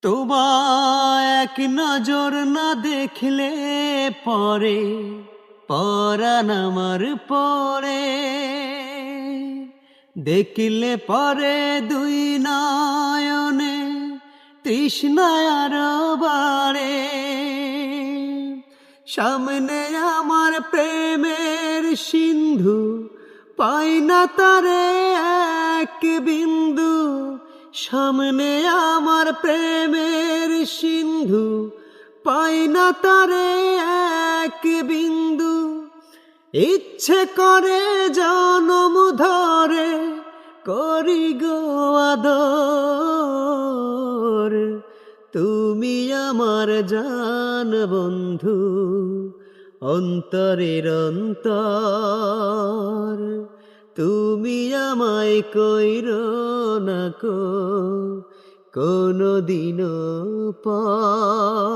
তোমায় এক নজর না দেখলে পরে পরাণ আমার পরে, দেখলে পরে দুই নয়নে তৃষ্ণায় আরো বাড়ে। সামনে আমার প্রেমের সিন্ধু, পাই না তারে এক বিন্দু। সামনে আমার প্রেমের সিন্ধু, পাই না তারে এক বিন্দু। ইচ্ছে করে জনম ধরে করি গো আদর। তুমি আমার জান বন্ধু, অন্তরের অন্তর। তুমি আমায় কইরো না কো কোনো দিনও পর।